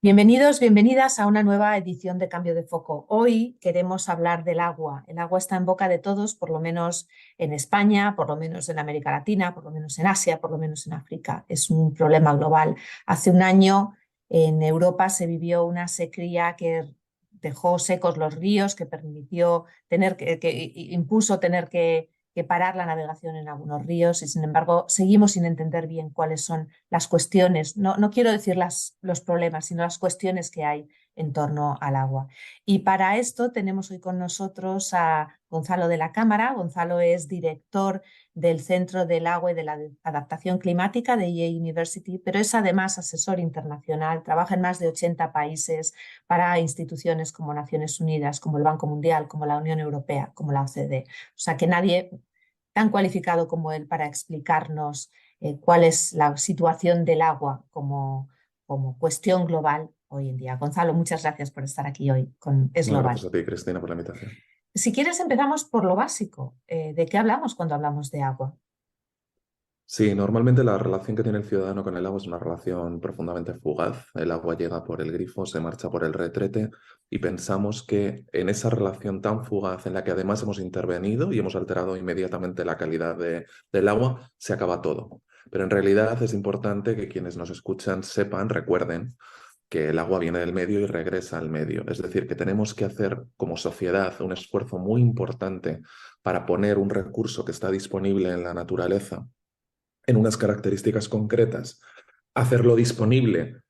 Bienvenidos, bienvenidas a una nueva edición de Cambio de Foco. Hoy queremos hablar del agua. El agua está en boca de todos, por lo menos en España, por lo menos en América Latina, por lo menos en Asia, por lo menos en África. Es un problema global. Hace un año en Europa se vivió una sequía que dejó secos los ríos, que permitió que impuso tener que parar la navegación en algunos ríos y, sin embargo, seguimos sin entender bien cuáles son las cuestiones, no quiero decir los problemas, sino las cuestiones que hay en torno al agua. Y para esto tenemos hoy con nosotros a Gonzalo de la Cámara. Gonzalo es director del Centro del Agua y de la Adaptación Climática de Yale University, pero es además asesor internacional, trabaja en más de 80 países para instituciones como Naciones Unidas, como el Banco Mundial, como la Unión Europea, como la OCDE. O sea que nadie tan cualificado como él para explicarnos cuál es la situación del agua como cuestión global hoy en día. Gonzalo, muchas gracias por estar aquí hoy con Es No, Global. gracias a ti, Cristina, por la invitación. Si quieres, empezamos por lo básico. ¿De qué hablamos cuando hablamos de agua? Sí, normalmente la relación que tiene el ciudadano con el agua es una relación profundamente fugaz. El agua llega por el grifo, se marcha por el retrete y pensamos que en esa relación tan fugaz en la que además hemos intervenido y hemos alterado inmediatamente la calidad del agua, se acaba todo. Pero en realidad es importante que quienes nos escuchan sepan, recuerden que el agua viene del medio y regresa al medio. Es decir, que tenemos que hacer como sociedad un esfuerzo muy importante para poner un recurso que está disponible en la naturaleza en unas características concretas, hacerlo disponible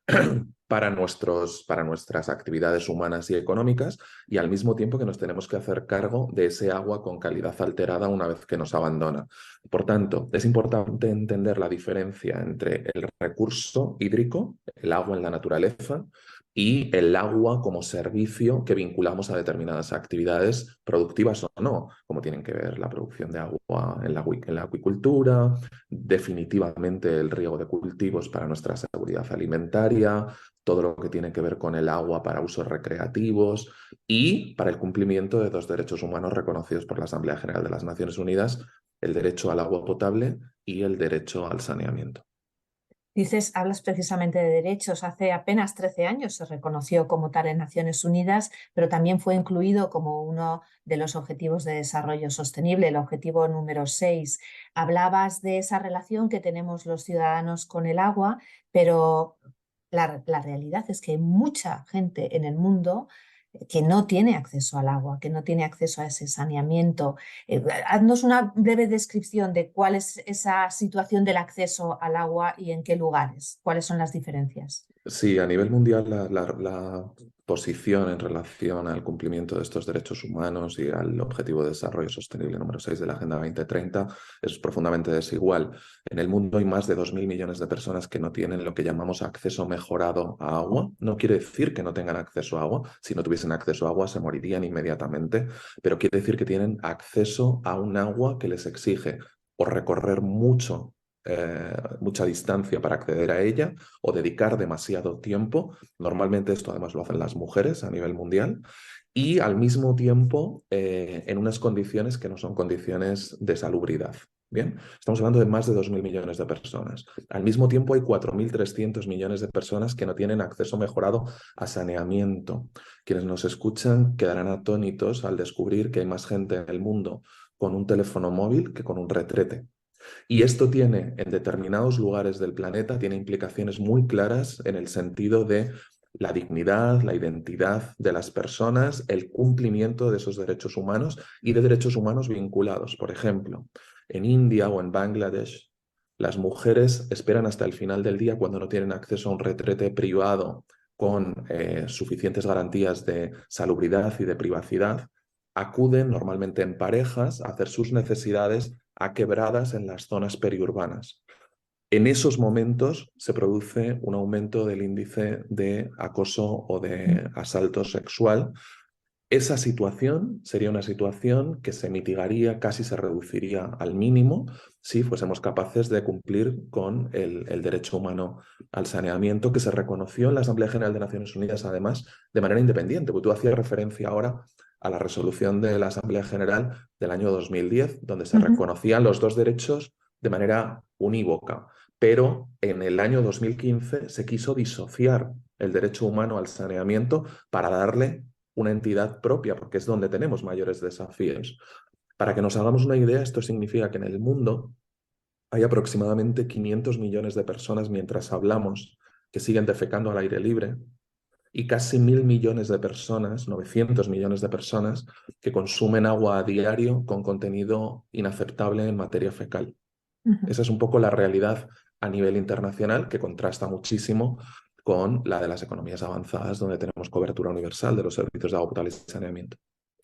para nuestras actividades humanas y económicas y al mismo tiempo que nos tenemos que hacer cargo de ese agua con calidad alterada una vez que nos abandona. Por tanto, es importante entender la diferencia entre el recurso hídrico, el agua en la naturaleza, y el agua como servicio que vinculamos a determinadas actividades productivas o no, como tienen que ver la producción de agua en la acuicultura, definitivamente el riego de cultivos para nuestra seguridad alimentaria, todo lo que tiene que ver con el agua para usos recreativos y para el cumplimiento de dos derechos humanos reconocidos por la Asamblea General de las Naciones Unidas, el derecho al agua potable y el derecho al saneamiento. Hablas precisamente de derechos. Hace apenas 13 años se reconoció como tal en Naciones Unidas, pero también fue incluido como uno de los objetivos de desarrollo sostenible, el objetivo número 6. Hablabas de esa relación que tenemos los ciudadanos con el agua, pero la realidad es que hay mucha gente en el mundo que no tiene acceso al agua, que no tiene acceso a ese saneamiento. Haznos una breve descripción de cuál es esa situación del acceso al agua y en qué lugares, cuáles son las diferencias. Sí, a nivel mundial la posición en relación al cumplimiento de estos derechos humanos y al Objetivo de Desarrollo Sostenible número 6 de la Agenda 2030 es profundamente desigual. En el mundo hay más de 2.000 millones de personas que no tienen lo que llamamos acceso mejorado a agua. No quiere decir que no tengan acceso a agua. Si no tuviesen acceso a agua se morirían inmediatamente, pero quiere decir que tienen acceso a un agua que les exige o recorrer mucha distancia para acceder a ella o dedicar demasiado tiempo. Normalmente esto además lo hacen las mujeres a nivel mundial y al mismo tiempo en unas condiciones que no son condiciones de salubridad. Bien, estamos hablando de más de 2.000 millones de personas. Al mismo tiempo hay 4.300 millones de personas que no tienen acceso mejorado a saneamiento. Quienes nos escuchan quedarán atónitos al descubrir que hay más gente en el mundo con un teléfono móvil que con un retrete. Y esto tiene, en determinados lugares del planeta, tiene implicaciones muy claras en el sentido de la dignidad, la identidad de las personas, el cumplimiento de esos derechos humanos y de derechos humanos vinculados. Por ejemplo, en India o en Bangladesh, las mujeres esperan hasta el final del día cuando no tienen acceso a un retrete privado con suficientes garantías de salubridad y de privacidad, acuden normalmente en parejas a hacer sus necesidades a quebradas en las zonas periurbanas. En esos momentos se produce un aumento del índice de acoso o de asalto sexual. Esa situación sería una situación que se mitigaría, casi se reduciría al mínimo si fuésemos capaces de cumplir con el derecho humano al saneamiento que se reconoció en la Asamblea General de Naciones Unidas, además, de manera independiente, porque tú hacías referencia ahora a la resolución de la Asamblea General del año 2010, donde se Ujú. reconocían los dos derechos de manera unívoca, pero en el año 2015 se quiso disociar el derecho humano al saneamiento para darle una entidad propia, porque es donde tenemos mayores desafíos. Para que nos hagamos una idea, esto significa que en el mundo hay aproximadamente 500 millones de personas mientras hablamos que siguen defecando al aire libre y casi 1.000 millones de personas, 900 millones de personas, que consumen agua a diario con contenido inaceptable en materia fecal. Ujú. Esa es un poco la realidad a nivel internacional que contrasta muchísimo con la de las economías avanzadas, donde tenemos cobertura universal de los servicios de agua potable y saneamiento.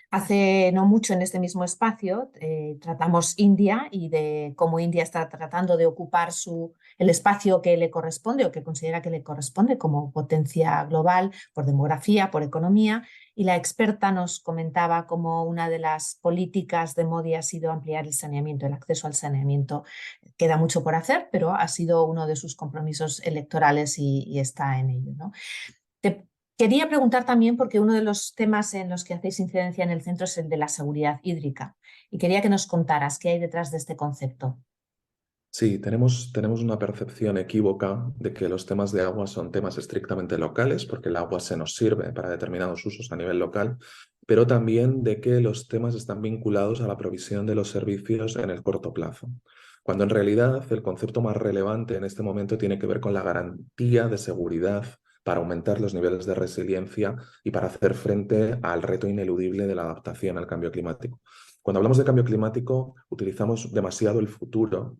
Hace no mucho en este mismo espacio tratamos India y de cómo India está tratando de ocupar el espacio que le corresponde o que considera que le corresponde como potencia global por demografía, por economía. Y la experta nos comentaba cómo una de las políticas de Modi ha sido ampliar el saneamiento, el acceso al saneamiento. Queda mucho por hacer, pero ha sido uno de sus compromisos electorales y está en ello, ¿no? Te quería preguntar también, porque uno de los temas en los que hacéis incidencia en el centro es el de la seguridad hídrica, y quería que nos contaras qué hay detrás de este concepto. Sí, tenemos una percepción equívoca de que los temas de agua son temas estrictamente locales, porque el agua se nos sirve para determinados usos a nivel local, pero también de que los temas están vinculados a la provisión de los servicios en el corto plazo, cuando en realidad el concepto más relevante en este momento tiene que ver con la garantía de seguridad para aumentar los niveles de resiliencia y para hacer frente al reto ineludible de la adaptación al cambio climático. Cuando hablamos de cambio climático, utilizamos demasiado el futuro,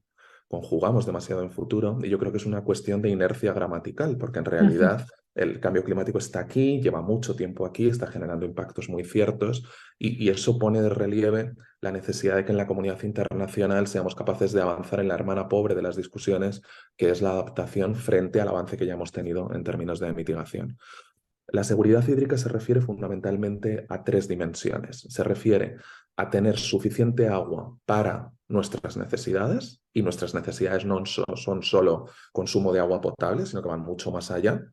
conjugamos demasiado en futuro y yo creo que es una cuestión de inercia gramatical, porque en Ujú. realidad el cambio climático está aquí, lleva mucho tiempo aquí, está generando impactos muy ciertos y eso pone de relieve la necesidad de que en la comunidad internacional seamos capaces de avanzar en la hermana pobre de las discusiones, que es la adaptación frente al avance que ya hemos tenido en términos de mitigación. La seguridad hídrica se refiere fundamentalmente a tres dimensiones. Se refiere a tener suficiente agua para nuestras necesidades, y nuestras necesidades no son solo consumo de agua potable, sino que van mucho más allá.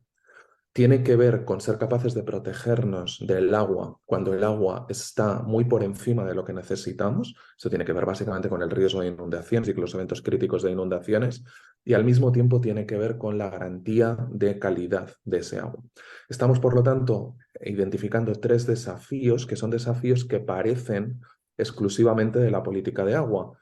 Tiene que ver con ser capaces de protegernos del agua cuando el agua está muy por encima de lo que necesitamos. Eso tiene que ver básicamente con el riesgo de inundaciones y con los eventos críticos de inundaciones. Y al mismo tiempo tiene que ver con la garantía de calidad de ese agua. Estamos, por lo tanto, identificando tres desafíos que son desafíos que parecen exclusivamente de la política de agua: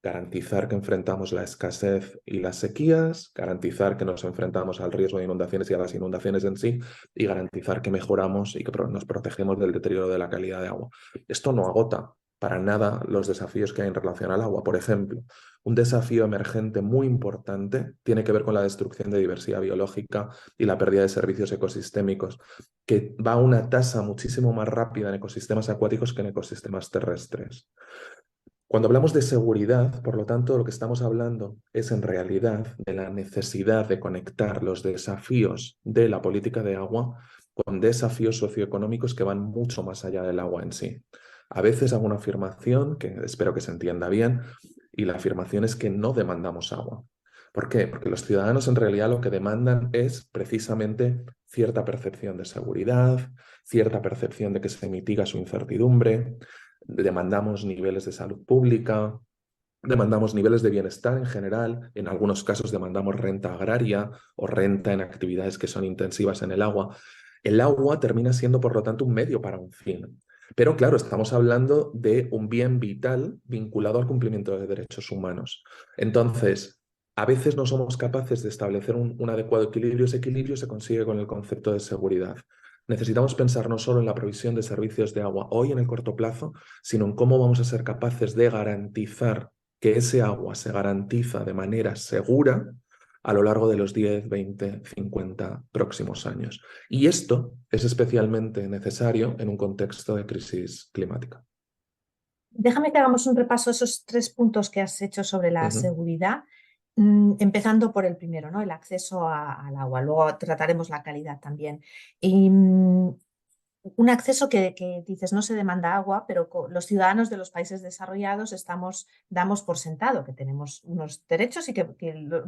garantizar que enfrentamos la escasez y las sequías, garantizar que nos enfrentamos al riesgo de inundaciones y a las inundaciones en sí, y garantizar que mejoramos y que nos protegemos del deterioro de la calidad de agua. Esto no agota para nada los desafíos que hay en relación al agua. Por ejemplo, un desafío emergente muy importante tiene que ver con la destrucción de diversidad biológica y la pérdida de servicios ecosistémicos, que va a una tasa muchísimo más rápida en ecosistemas acuáticos que en ecosistemas terrestres. Cuando hablamos de seguridad, por lo tanto, lo que estamos hablando es en realidad de la necesidad de conectar los desafíos de la política de agua con desafíos socioeconómicos que van mucho más allá del agua en sí. A veces hago una afirmación que espero que se entienda bien, y la afirmación es que no demandamos agua. ¿Por qué? Porque los ciudadanos en realidad lo que demandan es precisamente cierta percepción de seguridad, cierta percepción de que se mitiga su incertidumbre. Demandamos niveles de salud pública, demandamos niveles de bienestar en general, en algunos casos demandamos renta agraria o renta en actividades que son intensivas en el agua. El agua termina siendo, por lo tanto, un medio para un fin. Pero claro, estamos hablando de un bien vital vinculado al cumplimiento de derechos humanos. Entonces, a veces no somos capaces de establecer un adecuado equilibrio. Ese equilibrio se consigue con el concepto de seguridad. Necesitamos pensar no solo en la provisión de servicios de agua hoy en el corto plazo, sino en cómo vamos a ser capaces de garantizar que ese agua se garantiza de manera segura a lo largo de los 10, 20, 50 próximos años. Y esto es especialmente necesario en un contexto de crisis climática. Déjame que hagamos un repaso de esos tres puntos que has hecho sobre la Ujú. seguridad, empezando por el primero, ¿no? El acceso al agua. Luego trataremos la calidad también. Y, un acceso que dices no se demanda agua, pero los ciudadanos de los países desarrollados damos por sentado que tenemos unos derechos y que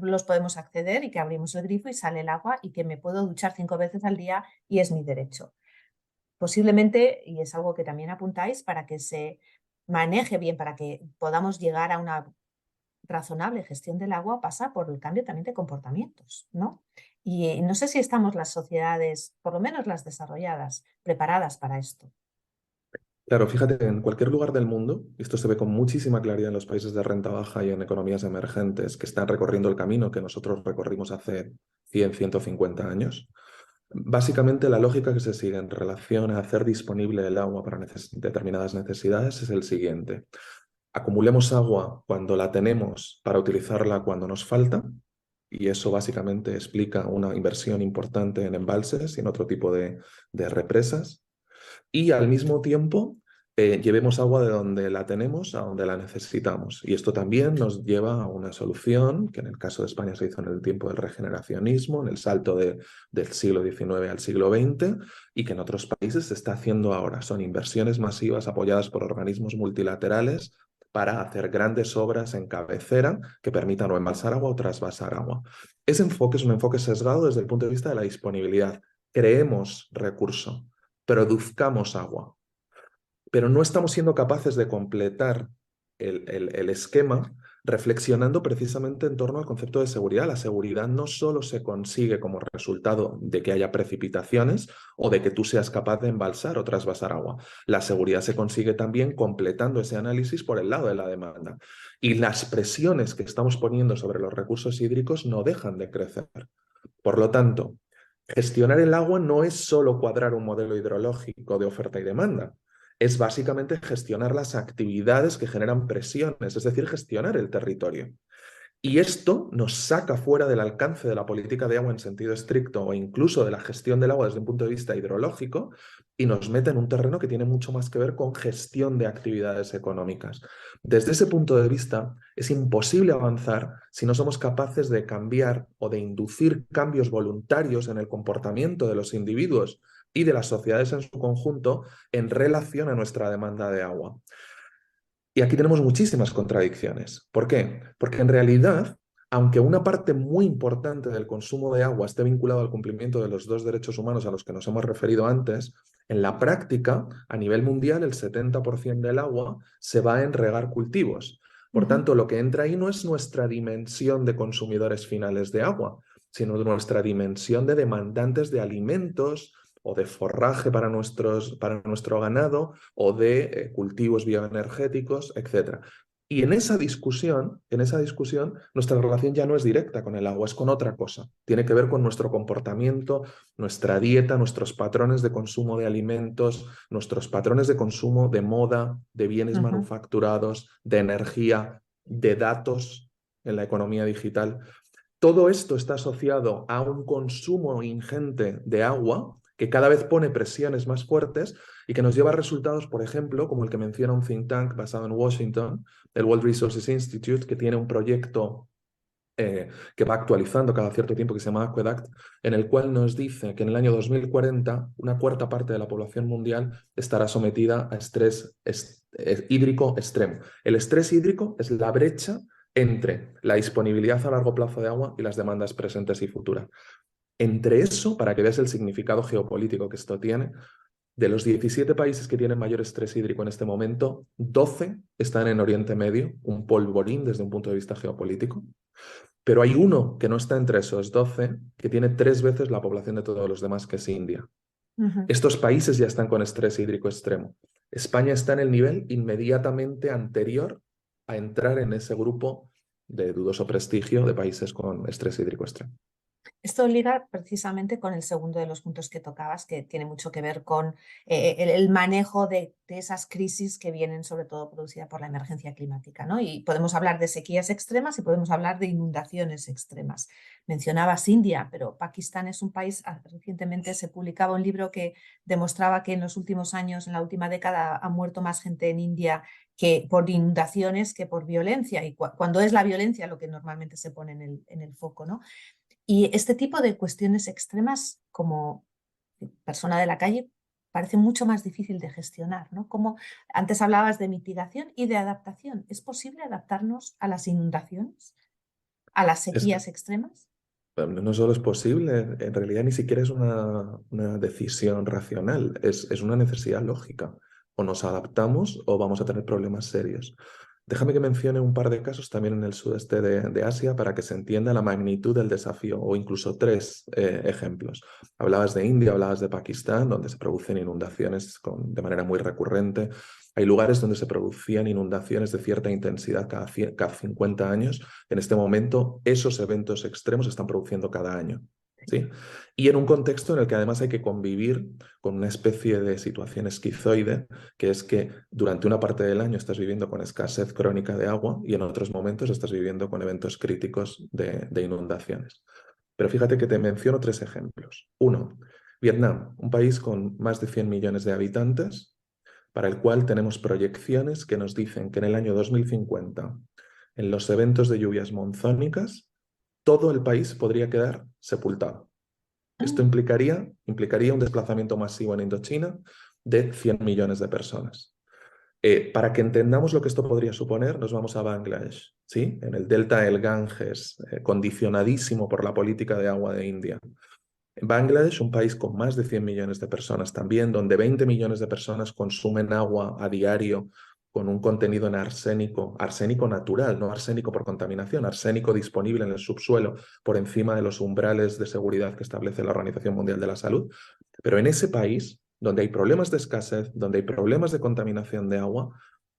los podemos acceder y que abrimos el grifo y sale el agua y que me puedo duchar 5 veces al día y es mi derecho. Posiblemente, y es algo que también apuntáis, para que se maneje bien, para que podamos llegar a una razonable gestión del agua pasa por el cambio también de comportamientos, ¿no? Y no sé si estamos las sociedades, por lo menos las desarrolladas, preparadas para esto. Claro, fíjate, en cualquier lugar del mundo, y esto se ve con muchísima claridad en los países de renta baja y en economías emergentes que están recorriendo el camino que nosotros recorrimos hace 100, 150 años. Básicamente, la lógica que se sigue en relación a hacer disponible el agua para determinadas necesidades es el siguiente. Acumulemos agua cuando la tenemos para utilizarla cuando nos falta, y eso básicamente explica una inversión importante en embalses y en otro tipo de represas. Y al mismo tiempo, llevemos agua de donde la tenemos a donde la necesitamos. Y esto también nos lleva a una solución que en el caso de España se hizo en el tiempo del regeneracionismo, en el salto del siglo XIX al siglo XX, y que en otros países se está haciendo ahora. Son inversiones masivas apoyadas por organismos multilaterales para hacer grandes obras en cabecera que permitan o embalsar agua o trasvasar agua. Ese enfoque es un enfoque sesgado desde el punto de vista de la disponibilidad. Creemos recurso, produzcamos agua, pero no estamos siendo capaces de completar el esquema reflexionando precisamente en torno al concepto de seguridad. La seguridad no solo se consigue como resultado de que haya precipitaciones o de que tú seas capaz de embalsar o trasvasar agua. La seguridad se consigue también completando ese análisis por el lado de la demanda. Y las presiones que estamos poniendo sobre los recursos hídricos no dejan de crecer. Por lo tanto, gestionar el agua no es solo cuadrar un modelo hidrológico de oferta y demanda, es básicamente gestionar las actividades que generan presiones, es decir, gestionar el territorio. Y esto nos saca fuera del alcance de la política de agua en sentido estricto o incluso de la gestión del agua desde un punto de vista hidrológico y nos mete en un terreno que tiene mucho más que ver con gestión de actividades económicas. Desde ese punto de vista, es imposible avanzar si no somos capaces de cambiar o de inducir cambios voluntarios en el comportamiento de los individuos y de las sociedades en su conjunto en relación a nuestra demanda de agua. Y aquí tenemos muchísimas contradicciones. ¿Por qué? Porque en realidad, aunque una parte muy importante del consumo de agua esté vinculado al cumplimiento de los dos derechos humanos a los que nos hemos referido antes, en la práctica, a nivel mundial, el 70% del agua se va en regar cultivos. Por tanto, lo que entra ahí no es nuestra dimensión de consumidores finales de agua, sino nuestra dimensión de demandantes de alimentos, o de forraje para nuestro ganado, o de cultivos bioenergéticos, etc. Y en esa discusión, nuestra relación ya no es directa con el agua, es con otra cosa. Tiene que ver con nuestro comportamiento, nuestra dieta, nuestros patrones de consumo de alimentos, nuestros patrones de consumo de moda, de bienes manufacturados, de energía, de datos en la economía digital. Todo esto está asociado a un consumo ingente de agua que cada vez pone presiones más fuertes y que nos lleva a resultados, por ejemplo, como el que menciona un think tank basado en Washington, el World Resources Institute, que tiene un proyecto que va actualizando cada cierto tiempo, que se llama Aqueduct, en el cual nos dice que en el año 2040 una cuarta parte de la población mundial estará sometida a estrés hídrico extremo. El estrés hídrico es la brecha entre la disponibilidad a largo plazo de agua y las demandas presentes y futuras. Entre eso, para que veas el significado geopolítico que esto tiene, de los 17 países que tienen mayor estrés hídrico en este momento, 12 están en Oriente Medio, un polvorín desde un punto de vista geopolítico, pero hay uno que no está entre esos 12, que tiene 3 veces la población de todos los demás, que es India. Estos países ya están con estrés hídrico extremo. España está en el nivel inmediatamente anterior a entrar en ese grupo de dudoso prestigio de países con estrés hídrico extremo. Esto liga precisamente con el segundo de los puntos que tocabas, que tiene mucho que ver con el manejo de esas crisis que vienen sobre todo producidas por la emergencia climática, ¿no? Y podemos hablar de sequías extremas y podemos hablar de inundaciones extremas. Mencionabas India, pero Pakistán es un país, recientemente se publicaba un libro que demostraba que en los últimos años, en la última década, ha muerto más gente en India que por inundaciones que por violencia, y cuando es la violencia lo que normalmente se pone en el foco, ¿no? Y este tipo de cuestiones extremas, como persona de la calle, parece mucho más difícil de gestionar, ¿no? Como antes hablabas de mitigación y de adaptación. ¿Es posible adaptarnos a las inundaciones, a las sequías extremas? No solo es posible, en realidad ni siquiera es una decisión racional, es una necesidad lógica. O nos adaptamos o vamos a tener problemas serios. Déjame que mencione un par de casos también en el sudeste de Asia para que se entienda la magnitud del desafío, o incluso tres ejemplos. Hablabas de India, hablabas de Pakistán, donde se producen inundaciones de manera muy recurrente. Hay lugares donde se producían inundaciones de cierta intensidad cada 50 años. En este momento, esos eventos extremos se están produciendo cada año. ¿Sí? Y en un contexto en el que además hay que convivir con una especie de situación esquizoide, que es que durante una parte del año estás viviendo con escasez crónica de agua y en otros momentos estás viviendo con eventos críticos de inundaciones. Pero fíjate que te menciono tres ejemplos. Uno, Vietnam, un país con más de 100 millones de habitantes, para el cual tenemos proyecciones que nos dicen que en el año 2050, en los eventos de lluvias monzónicas, todo el país podría quedar sepultado. Esto implicaría un desplazamiento masivo en Indochina de 100 millones de personas. Para que entendamos lo que esto podría suponer, nos vamos a Bangladesh, ¿sí? En el delta del Ganges, condicionadísimo por la política de agua de India. En Bangladesh, un país con más de 100 millones de personas también, donde 20 millones de personas consumen agua a diario con un contenido en arsénico, arsénico natural, no arsénico por contaminación, arsénico disponible en el subsuelo por encima de los umbrales de seguridad que establece la Organización Mundial de la Salud. Pero en ese país, donde hay problemas de escasez, donde hay problemas de contaminación de agua,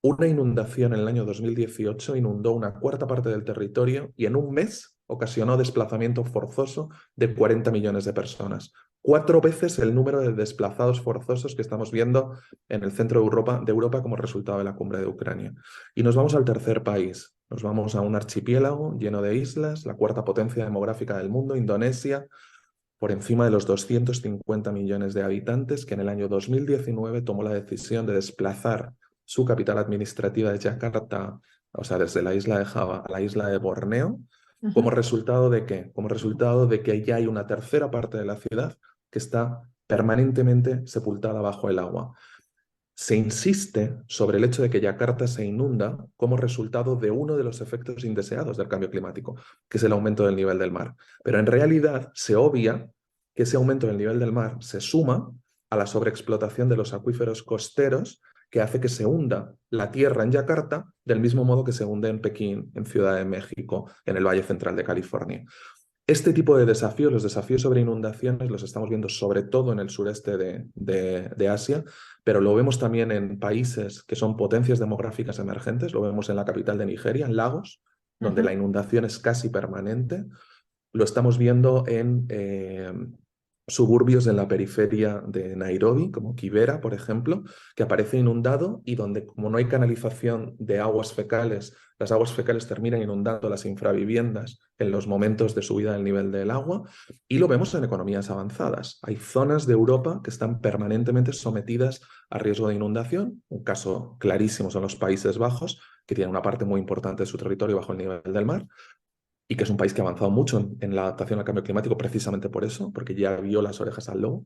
una inundación en el año 2018 inundó una cuarta parte del territorio y en un mes ocasionó desplazamiento forzoso de 40 millones de personas. 4 veces el número de desplazados forzosos que estamos viendo en el centro de Europa como resultado de la cumbre de Ucrania. Y nos vamos al tercer país. Nos vamos a un archipiélago lleno de islas, la cuarta potencia demográfica del mundo, Indonesia, por encima de los 250 millones de habitantes, que en el año 2019 tomó la decisión de desplazar su capital administrativa de Yakarta, o sea, desde la isla de Java a la isla de Borneo. ¿Como resultado de qué? Como resultado de que ya hay una tercera parte de la ciudad que está permanentemente sepultada bajo el agua. Se insiste sobre el hecho de que Yakarta se inunda como resultado de uno de los efectos indeseados del cambio climático, que es el aumento del nivel del mar. Pero en realidad se obvia que ese aumento del nivel del mar se suma a la sobreexplotación de los acuíferos costeros, que hace que se hunda la tierra en Yakarta del mismo modo que se hunde en Pekín, en Ciudad de México, en el Valle Central de California. Este tipo de desafíos, los desafíos sobre inundaciones, los estamos viendo sobre todo en el sureste de Asia, pero lo vemos también en países que son potencias demográficas emergentes, lo vemos en la capital de Nigeria, en Lagos, donde la inundación es casi permanente, lo estamos viendo en suburbios en la periferia de Nairobi, como Kibera, por ejemplo, que aparece inundado y donde, como no hay canalización de aguas fecales, las aguas fecales terminan inundando las infraviviendas en los momentos de subida del nivel del agua, y lo vemos en economías avanzadas. Hay zonas de Europa que están permanentemente sometidas a riesgo de inundación. Un caso clarísimo son los Países Bajos, que tienen una parte muy importante de su territorio bajo el nivel del mar, y que es un país que ha avanzado mucho en la adaptación al cambio climático precisamente por eso, porque ya vio las orejas al lobo.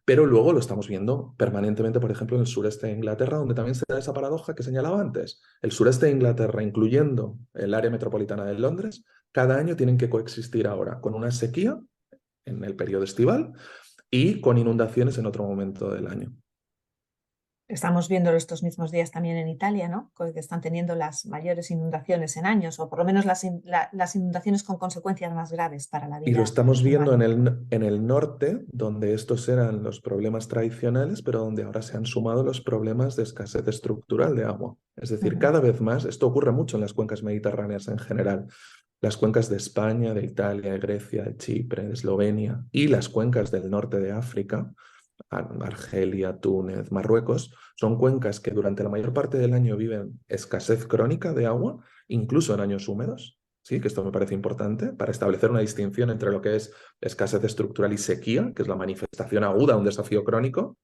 Pero luego lo estamos viendo permanentemente, por ejemplo, en el sureste de Inglaterra, donde también se da esa paradoja que señalaba antes. El sureste de Inglaterra, incluyendo el área metropolitana de Londres, cada año tienen que coexistir ahora con una sequía en el periodo estival y con inundaciones en otro momento del año. Estamos viendo estos mismos días también en Italia, ¿no? Que están teniendo las mayores inundaciones en años, o por lo menos las inundaciones con consecuencias más graves para la Y lo vida estamos viendo humana. en el norte, donde estos eran los problemas tradicionales, pero donde ahora se han sumado los problemas de escasez estructural de agua. Es decir, cada vez más, esto ocurre mucho en las cuencas mediterráneas en general, las cuencas de España, de Italia, de Grecia, de Chipre, de Eslovenia y las cuencas del norte de África, Argelia, Túnez, Marruecos, son cuencas que durante la mayor parte del año viven escasez crónica de agua, incluso en años húmedos. Sí, que esto me parece importante para establecer una distinción entre lo que es escasez estructural y sequía, que es la manifestación aguda de un desafío crónico,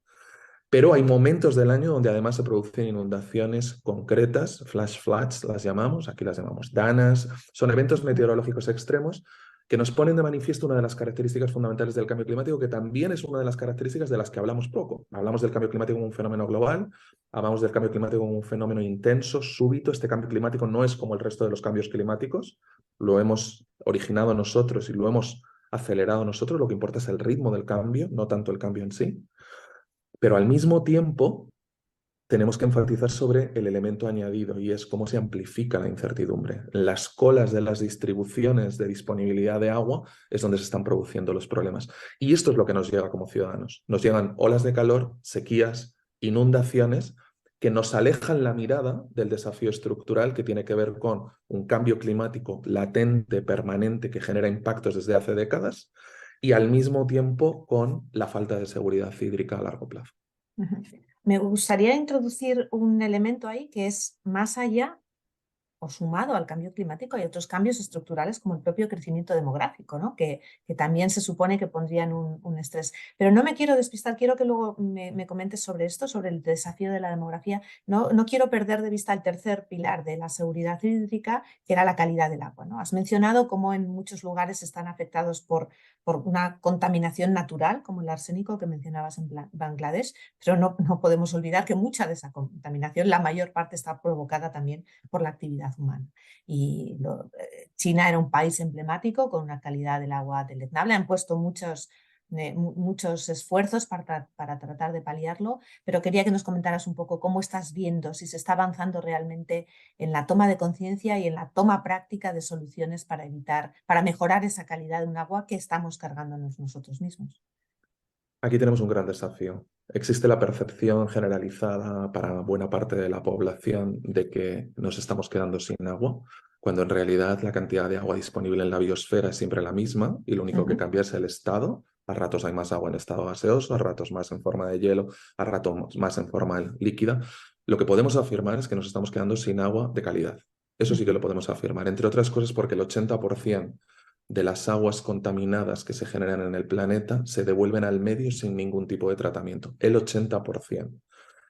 pero hay momentos del año donde además se producen inundaciones concretas, flash floods las llamamos, aquí las llamamos danas, son eventos meteorológicos extremos que nos ponen de manifiesto una de las características fundamentales del cambio climático, que también es una de las características de las que hablamos poco. Hablamos del cambio climático como un fenómeno global, hablamos del cambio climático como un fenómeno intenso, súbito. Este cambio climático no es como el resto de los cambios climáticos, lo hemos originado nosotros y lo hemos acelerado nosotros, lo que importa es el ritmo del cambio, no tanto el cambio en sí. Pero al mismo tiempo tenemos que enfatizar sobre el elemento añadido y es cómo se amplifica la incertidumbre. En las colas de las distribuciones de disponibilidad de agua es donde se están produciendo los problemas. Y esto es lo que nos llega como ciudadanos. Nos llegan olas de calor, sequías, inundaciones que nos alejan la mirada del desafío estructural que tiene que ver con un cambio climático latente, permanente, que genera impactos desde hace décadas y al mismo tiempo con la falta de seguridad hídrica a largo plazo. Ujú. Me gustaría introducir un elemento ahí que es más allá o sumado al cambio climático, hay otros cambios estructurales como el propio crecimiento demográfico, ¿no? Que también se supone que pondrían un estrés. Pero no me quiero despistar, quiero que luego me comentes sobre esto, sobre el desafío de la demografía. No quiero perder de vista el tercer pilar de la seguridad hídrica, que era la calidad del agua, ¿no? Has mencionado cómo en muchos lugares están afectados por una contaminación natural, como el arsénico que mencionabas en Bangladesh, pero no podemos olvidar que mucha de esa contaminación, la mayor parte, está provocada también por la actividad humana. Y China era un país emblemático con una calidad del agua deleznable. Han puesto muchos esfuerzos para tratar de paliarlo, pero quería que nos comentaras un poco cómo estás viendo, si se está avanzando realmente en la toma de conciencia y en la toma práctica de soluciones para mejorar esa calidad de un agua que estamos cargándonos nosotros mismos. Aquí tenemos un gran desafío. Existe la percepción generalizada para buena parte de la población de que nos estamos quedando sin agua, cuando en realidad la cantidad de agua disponible en la biosfera es siempre la misma y lo único que cambia es el estado. A ratos hay más agua en estado gaseoso, a ratos más en forma de hielo, a ratos más en forma líquida. Lo que podemos afirmar es que nos estamos quedando sin agua de calidad. Eso sí que lo podemos afirmar, entre otras cosas porque el 80% de las aguas contaminadas que se generan en el planeta se devuelven al medio sin ningún tipo de tratamiento. El 80%.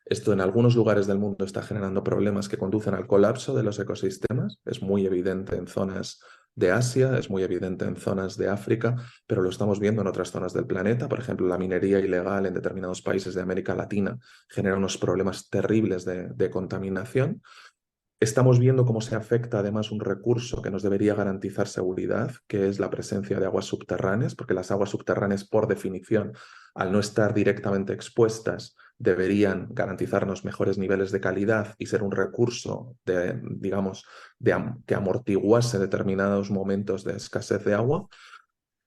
Esto en algunos lugares del mundo está generando problemas que conducen al colapso de los ecosistemas. Es muy evidente en zonas de Asia, es muy evidente en zonas de África, pero lo estamos viendo en otras zonas del planeta. Por ejemplo, la minería ilegal en determinados países de América Latina genera unos problemas terribles de contaminación. Estamos viendo cómo se afecta además un recurso que nos debería garantizar seguridad, que es la presencia de aguas subterráneas, porque las aguas subterráneas, por definición, al no estar directamente expuestas, deberían garantizarnos mejores niveles de calidad y ser un recurso digamos, que amortiguase determinados momentos de escasez de agua.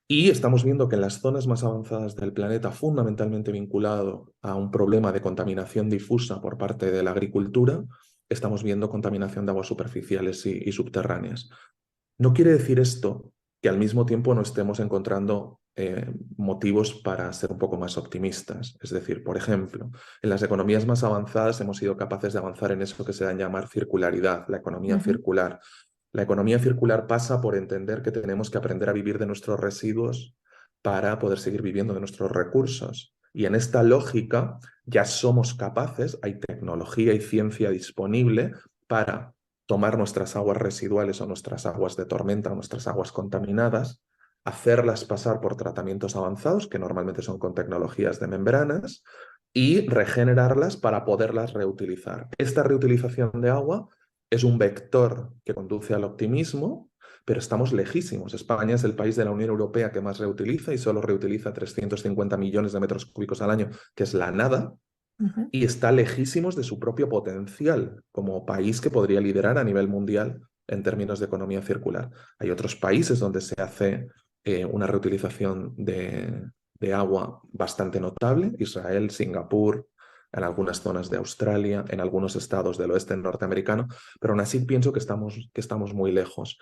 Y estamos viendo que en las zonas más avanzadas del planeta, fundamentalmente vinculado a un problema de contaminación difusa por parte de la agricultura, estamos viendo contaminación de aguas superficiales y subterráneas. No quiere decir esto que al mismo tiempo no estemos encontrando motivos para ser un poco más optimistas. Es decir, por ejemplo, en las economías más avanzadas hemos sido capaces de avanzar en eso que se da en llamar circularidad, la economía circular. La economía circular pasa por entender que tenemos que aprender a vivir de nuestros residuos para poder seguir viviendo de nuestros recursos. Y en esta lógica ya somos capaces, hay tecnología y ciencia disponible para tomar nuestras aguas residuales o nuestras aguas de tormenta o nuestras aguas contaminadas, hacerlas pasar por tratamientos avanzados, que normalmente son con tecnologías de membranas, y regenerarlas para poderlas reutilizar. Esta reutilización de agua es un vector que conduce al optimismo, pero estamos lejísimos. España es el país de la Unión Europea que más reutiliza y solo reutiliza 350 millones de metros cúbicos al año, que es la nada, y está lejísimos de su propio potencial como país que podría liderar a nivel mundial en términos de economía circular. Hay otros países donde se hace una reutilización de agua bastante notable, Israel, Singapur, en algunas zonas de Australia, en algunos estados del oeste norteamericano, pero aún así pienso que estamos muy lejos.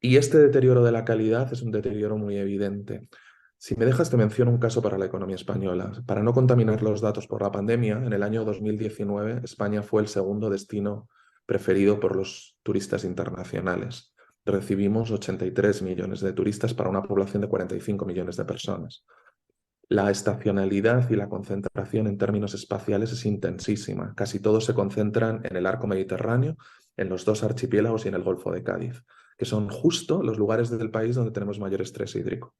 Y este deterioro de la calidad es un deterioro muy evidente. Si me dejas, te menciono un caso para la economía española. Para no contaminar los datos por la pandemia, en el año 2019 España fue el segundo destino preferido por los turistas internacionales. Recibimos 83 millones de turistas para una población de 45 millones de personas. La estacionalidad y la concentración en términos espaciales es intensísima. Casi todos se concentran en el arco mediterráneo, en los dos archipiélagos y en el Golfo de Cádiz, que son justo los lugares del país donde tenemos mayor estrés hídrico.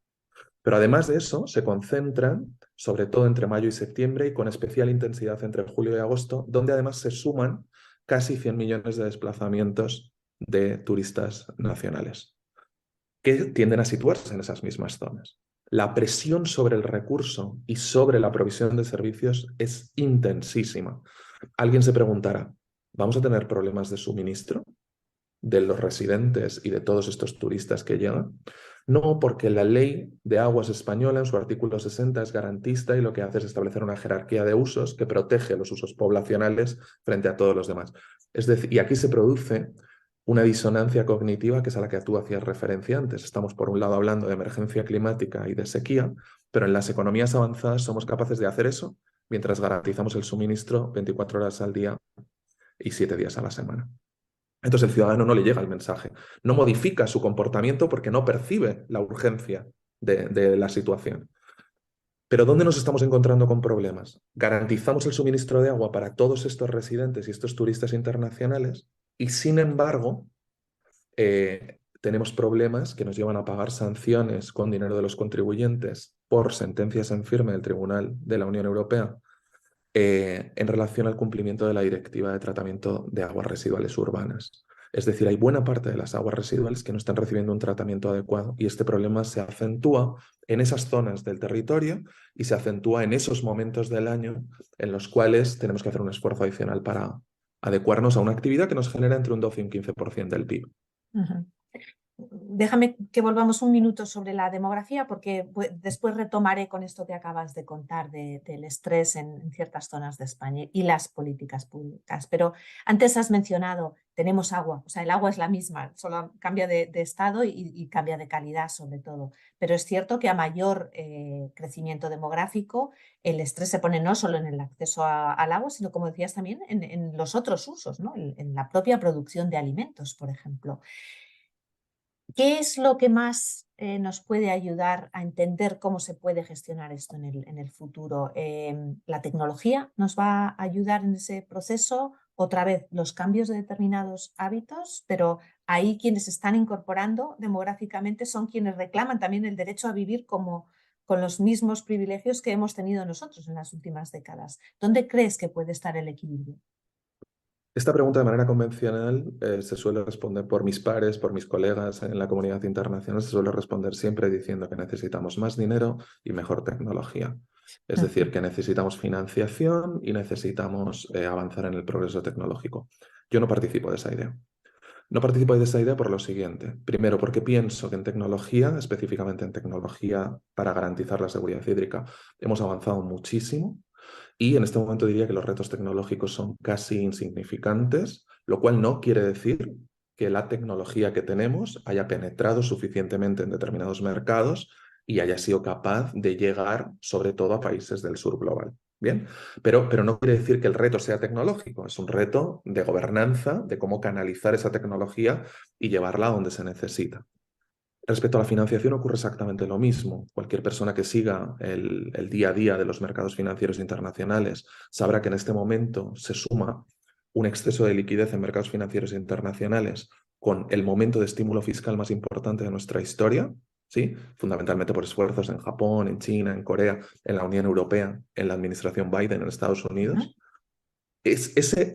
Pero además de eso, se concentran sobre todo entre mayo y septiembre y con especial intensidad entre julio y agosto, donde además se suman casi 100 millones de desplazamientos de turistas nacionales, que tienden a situarse en esas mismas zonas. La presión sobre el recurso y sobre la provisión de servicios es intensísima. Alguien se preguntará, ¿vamos a tener problemas de suministro de los residentes y de todos estos turistas que llegan? No, porque la ley de aguas española en su artículo 60 es garantista y lo que hace es establecer una jerarquía de usos que protege los usos poblacionales frente a todos los demás. Es decir, y aquí se produce una disonancia cognitiva que es a la que tú hacías referencia antes. Estamos por un lado hablando de emergencia climática y de sequía, pero en las economías avanzadas somos capaces de hacer eso mientras garantizamos el suministro 24 horas al día y 7 días a la semana. Entonces el ciudadano no le llega el mensaje, no modifica su comportamiento porque no percibe la urgencia de la situación. Pero ¿dónde nos estamos encontrando con problemas? Garantizamos el suministro de agua para todos estos residentes y estos turistas internacionales y sin embargo tenemos problemas que nos llevan a pagar sanciones con dinero de los contribuyentes por sentencias en firme del Tribunal de la Unión Europea en relación al cumplimiento de la Directiva de Tratamiento de Aguas Residuales Urbanas. Es decir, hay buena parte de las aguas residuales que no están recibiendo un tratamiento adecuado y este problema se acentúa en esas zonas del territorio y se acentúa en esos momentos del año en los cuales tenemos que hacer un esfuerzo adicional para adecuarnos a una actividad que nos genera entre un 12 y un 15% del PIB. Ujú. Déjame que volvamos un minuto sobre la demografía porque después retomaré con esto que acabas de contar del estrés en ciertas zonas de España y las políticas públicas. Pero antes has mencionado, tenemos agua, o sea, el agua es la misma, solo cambia de estado y cambia de calidad sobre todo. Pero es cierto que a mayor crecimiento demográfico, el estrés se pone no solo en el acceso al agua, sino como decías también en los otros usos, ¿no? En la propia producción de alimentos, por ejemplo. ¿Qué es lo que más nos puede ayudar a entender cómo se puede gestionar esto en el futuro? ¿La tecnología nos va a ayudar en ese proceso? Otra vez, los cambios de determinados hábitos, pero ahí quienes están incorporando demográficamente son quienes reclaman también el derecho a vivir como con los mismos privilegios que hemos tenido nosotros en las últimas décadas. ¿Dónde crees que puede estar el equilibrio? Esta pregunta de manera convencional se suele responder por mis pares, por mis colegas en la comunidad internacional, se suele responder siempre diciendo que necesitamos más dinero y mejor tecnología. Es decir, que necesitamos financiación y necesitamos avanzar en el progreso tecnológico. Yo no participo de esa idea. No participo de esa idea por lo siguiente. Primero, porque pienso que en tecnología, específicamente en tecnología para garantizar la seguridad hídrica, hemos avanzado muchísimo. Y en este momento diría que los retos tecnológicos son casi insignificantes, lo cual no quiere decir que la tecnología que tenemos haya penetrado suficientemente en determinados mercados y haya sido capaz de llegar sobre todo a países del sur global. Bien, pero no quiere decir que el reto sea tecnológico, es un reto de gobernanza, de cómo canalizar esa tecnología y llevarla a donde se necesita. Respecto a la financiación ocurre exactamente lo mismo. Cualquier persona que siga el día a día de los mercados financieros internacionales sabrá que en este momento se suma un exceso de liquidez en mercados financieros internacionales con el momento de estímulo fiscal más importante de nuestra historia, ¿sí? Fundamentalmente por esfuerzos en Japón, en China, en Corea, en la Unión Europea, en la administración Biden en Estados Unidos. Ese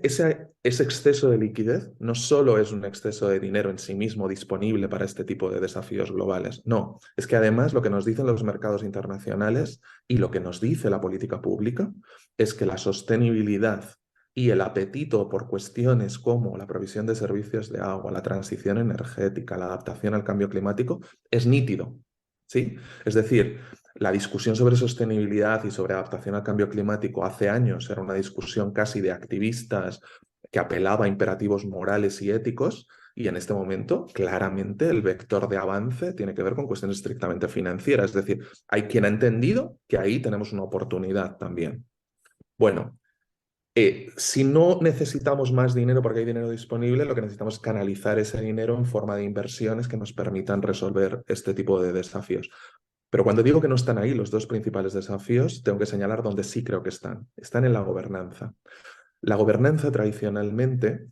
exceso de liquidez no solo es un exceso de dinero en sí mismo disponible para este tipo de desafíos globales, no, es que además lo que nos dicen los mercados internacionales y lo que nos dice la política pública es que la sostenibilidad y el apetito por cuestiones como la provisión de servicios de agua, la transición energética, la adaptación al cambio climático es nítido, ¿sí? Es decir, la discusión sobre sostenibilidad y sobre adaptación al cambio climático hace años era una discusión casi de activistas que apelaba a imperativos morales y éticos, y en este momento claramente el vector de avance tiene que ver con cuestiones estrictamente financieras. Es decir, hay quien ha entendido que ahí tenemos una oportunidad también. Bueno, si no necesitamos más dinero porque hay dinero disponible, lo que necesitamos es canalizar ese dinero en forma de inversiones que nos permitan resolver este tipo de desafíos. Pero cuando digo que no están ahí los dos principales desafíos, tengo que señalar dónde sí creo que están. Están en la gobernanza. La gobernanza tradicionalmente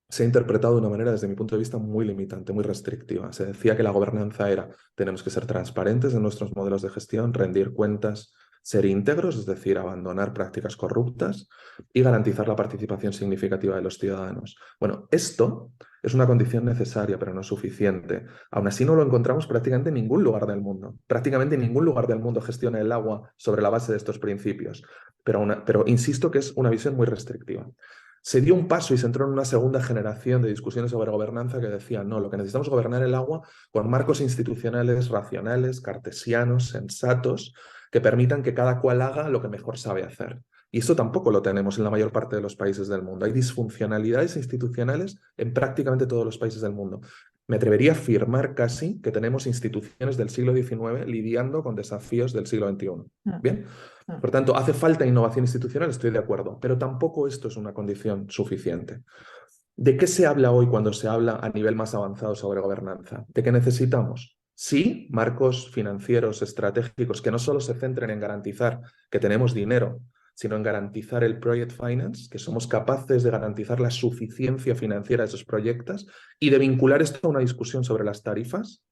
se ha interpretado de una manera, desde mi punto de vista, muy limitante, muy restrictiva. Se decía que la gobernanza era, tenemos que ser transparentes en nuestros modelos de gestión, rendir cuentas ser íntegros, es decir, abandonar prácticas corruptas y garantizar la participación significativa de los ciudadanos. Bueno, esto es una condición necesaria, pero no suficiente. Aún así no lo encontramos prácticamente en ningún lugar del mundo. Prácticamente ningún lugar del mundo gestiona el agua sobre la base de estos principios. Pero insisto que es una visión muy restrictiva. Se dio un paso y se entró en una segunda generación de discusiones sobre gobernanza que decían, no, lo que necesitamos es gobernar el agua con marcos institucionales racionales, cartesianos, sensatos, que permitan que cada cual haga lo que mejor sabe hacer. Y esto tampoco lo tenemos en la mayor parte de los países del mundo. Hay disfuncionalidades institucionales en prácticamente todos los países del mundo. Me atrevería a afirmar casi que tenemos instituciones del siglo XIX lidiando con desafíos del siglo XXI. ¿Bien? Por tanto, hace falta innovación institucional, estoy de acuerdo, pero tampoco esto es una condición suficiente. ¿De qué se habla hoy cuando se habla a nivel más avanzado sobre gobernanza? ¿De qué necesitamos? Sí, marcos financieros estratégicos que no solo se centren en garantizar que tenemos dinero, sino en garantizar el project finance, que somos capaces de garantizar la suficiencia financiera de esos proyectos y de vincular esto a una discusión sobre las tarifas.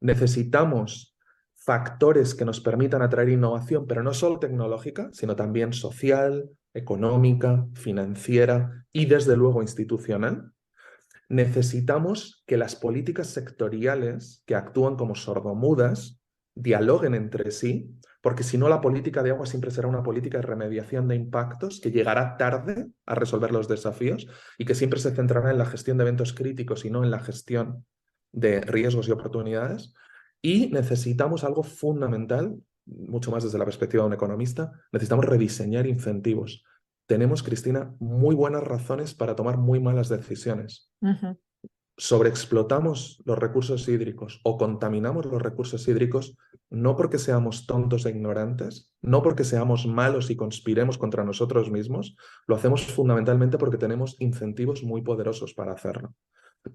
Necesitamos factores que nos permitan atraer innovación, pero no solo tecnológica, sino también social, económica, financiera y desde luego institucional. Necesitamos que las políticas sectoriales que actúan como sordomudas dialoguen entre sí, porque si no la política de agua siempre será una política de remediación de impactos que llegará tarde a resolver los desafíos y que siempre se centrará en la gestión de eventos críticos y no en la gestión de riesgos y oportunidades. Y necesitamos algo fundamental, mucho más desde la perspectiva de un economista, necesitamos rediseñar incentivos. Tenemos, Cristina, muy buenas razones para tomar muy malas decisiones. Sobreexplotamos los recursos hídricos o contaminamos los recursos hídricos no porque seamos tontos e ignorantes, no porque seamos malos y conspiremos contra nosotros mismos, lo hacemos fundamentalmente porque tenemos incentivos muy poderosos para hacerlo.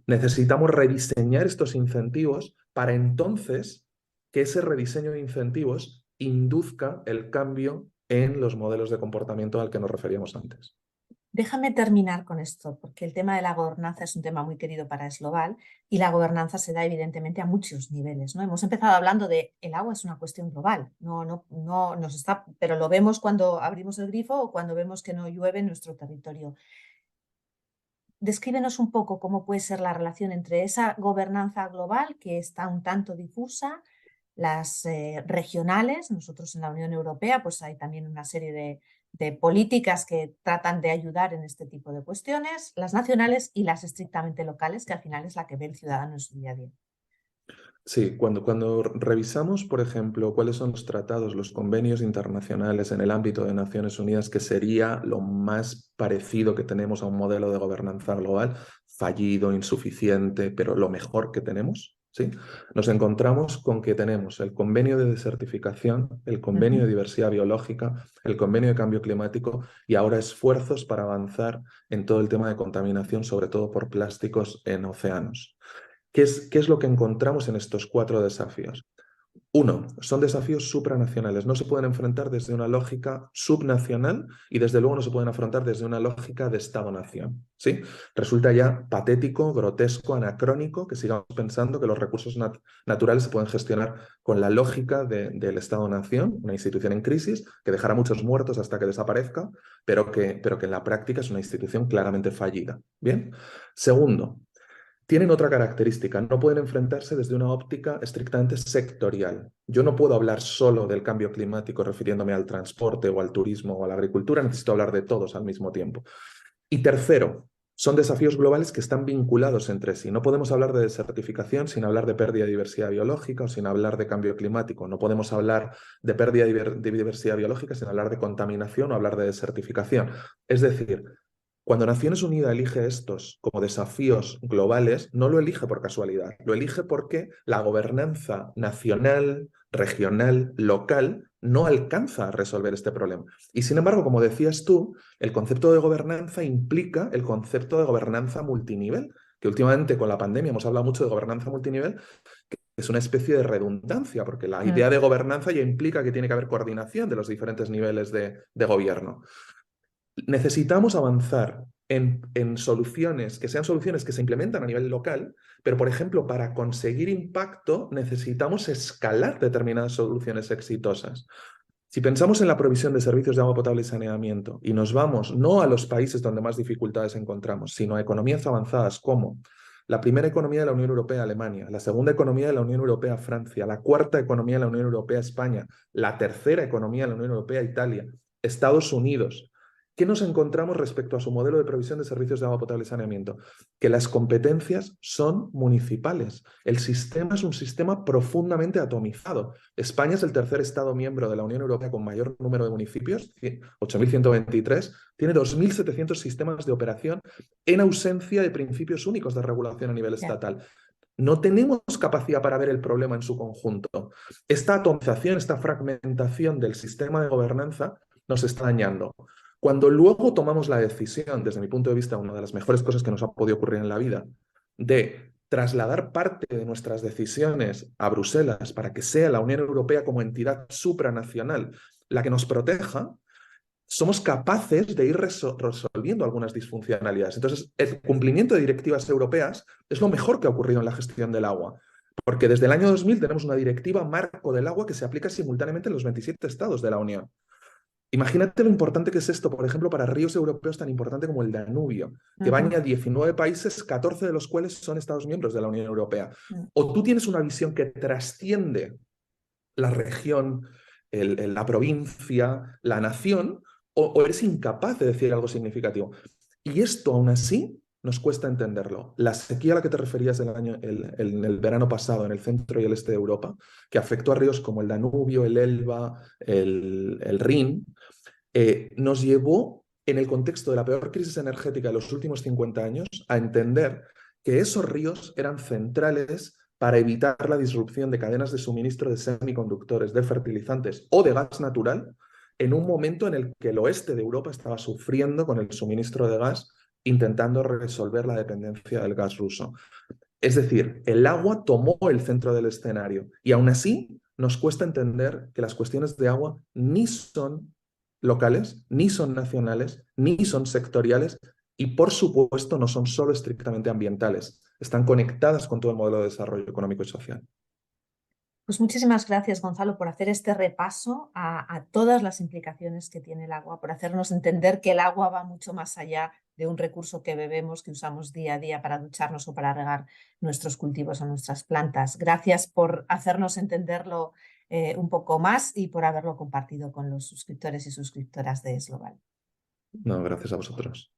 Necesitamos rediseñar estos incentivos para entonces que ese rediseño de incentivos induzca el cambio en los modelos de comportamiento al que nos referíamos antes. Déjame terminar con esto, porque el tema de la gobernanza es un tema muy querido para Esloval y la gobernanza se da evidentemente a muchos niveles, ¿no? Hemos empezado hablando de el agua es una cuestión global, no nos está, pero lo vemos cuando abrimos el grifo o cuando vemos que no llueve en nuestro territorio. Descríbenos un poco cómo puede ser la relación entre esa gobernanza global que está un tanto difusa, las regionales. Nosotros en la Unión Europea pues hay también una serie de políticas que tratan de ayudar en este tipo de cuestiones, las nacionales y las estrictamente locales, que al final es la que ve el ciudadano en su día a día. Sí, cuando revisamos, por ejemplo, cuáles son los tratados, los convenios internacionales en el ámbito de Naciones Unidas, que sería lo más parecido que tenemos a un modelo de gobernanza global, fallido, insuficiente, pero lo mejor que tenemos, ¿sí? Nos encontramos con que tenemos el convenio de desertificación, el convenio de diversidad biológica, el convenio de cambio climático y ahora esfuerzos para avanzar en todo el tema de contaminación, sobre todo por plásticos en océanos. ¿Qué es lo que encontramos en estos 4 desafíos? Uno, son desafíos supranacionales, no se pueden enfrentar desde una lógica subnacional y desde luego no se pueden afrontar desde una lógica de Estado-nación. ¿Sí? Resulta ya patético, grotesco, anacrónico que sigamos pensando que los recursos naturales se pueden gestionar con la lógica del Estado-nación, una institución en crisis que dejará muchos muertos hasta que desaparezca, pero que en la práctica es una institución claramente fallida. ¿Bien? Segundo, tienen otra característica, no pueden enfrentarse desde una óptica estrictamente sectorial. Yo no puedo hablar solo del cambio climático refiriéndome al transporte o al turismo o a la agricultura, necesito hablar de todos al mismo tiempo. Y tercero, son desafíos globales que están vinculados entre sí. No podemos hablar de desertificación sin hablar de pérdida de diversidad biológica o sin hablar de cambio climático. No podemos hablar de pérdida de diversidad biológica sin hablar de contaminación o hablar de desertificación. Es decir, cuando Naciones Unidas elige estos como desafíos globales, no lo elige por casualidad, lo elige porque la gobernanza nacional, regional, local no alcanza a resolver este problema. Y sin embargo, como decías tú, el concepto de gobernanza implica el concepto de gobernanza multinivel, que últimamente con la pandemia hemos hablado mucho de gobernanza multinivel, que es una especie de redundancia, porque la idea de gobernanza ya implica que tiene que haber coordinación de los diferentes niveles de gobierno. Necesitamos avanzar en soluciones que sean soluciones que se implementan a nivel local, pero por ejemplo, para conseguir impacto necesitamos escalar determinadas soluciones exitosas. Si pensamos en la provisión de servicios de agua potable y saneamiento y nos vamos no a los países donde más dificultades encontramos, sino a economías avanzadas como la primera economía de la Unión Europea, Alemania, la segunda economía de la Unión Europea, Francia, la cuarta economía de la Unión Europea, España, la tercera economía de la Unión Europea, Italia, Estados Unidos, ¿qué nos encontramos respecto a su modelo de provisión de servicios de agua potable y saneamiento? Que las competencias son municipales. El sistema es un sistema profundamente atomizado. España es el tercer Estado miembro de la Unión Europea con mayor número de municipios, 8.123, tiene 2.700 sistemas de operación en ausencia de principios únicos de regulación a nivel estatal. No tenemos capacidad para ver el problema en su conjunto. Esta atomización, esta fragmentación del sistema de gobernanza nos está dañando. Cuando luego tomamos la decisión, desde mi punto de vista, una de las mejores cosas que nos ha podido ocurrir en la vida, de trasladar parte de nuestras decisiones a Bruselas para que sea la Unión Europea como entidad supranacional la que nos proteja, somos capaces de ir resolviendo algunas disfuncionalidades. Entonces, el cumplimiento de directivas europeas es lo mejor que ha ocurrido en la gestión del agua, porque desde el año 2000 tenemos una directiva marco del agua que se aplica simultáneamente en los 27 estados de la Unión. Imagínate lo importante que es esto, por ejemplo, para ríos europeos tan importante como el Danubio, que baña 19 países, 14 de los cuales son Estados miembros de la Unión Europea. O tú tienes una visión que trasciende la región, la provincia, la nación, o eres incapaz de decir algo significativo. Y esto, aún así, nos cuesta entenderlo. La sequía a la que te referías en el verano pasado en el centro y el este de Europa, que afectó a ríos como el Danubio, el Elba, el Rin, nos llevó, en el contexto de la peor crisis energética de los últimos 50 años, a entender que esos ríos eran centrales para evitar la disrupción de cadenas de suministro de semiconductores, de fertilizantes o de gas natural, en un momento en el que el oeste de Europa estaba sufriendo con el suministro de gas, intentando resolver la dependencia del gas ruso. Es decir, el agua tomó el centro del escenario y aún así nos cuesta entender que las cuestiones de agua ni son locales, ni son nacionales, ni son sectoriales y por supuesto no son solo estrictamente ambientales. Están conectadas con todo el modelo de desarrollo económico y social. Pues muchísimas gracias, Gonzalo, por hacer este repaso a todas las implicaciones que tiene el agua, por hacernos entender que el agua va mucho más allá de un recurso que bebemos, que usamos día a día para ducharnos o para regar nuestros cultivos o nuestras plantas. Gracias por hacernos entenderlo un poco más y por haberlo compartido con los suscriptores y suscriptoras de Es Global. No, gracias a vosotros.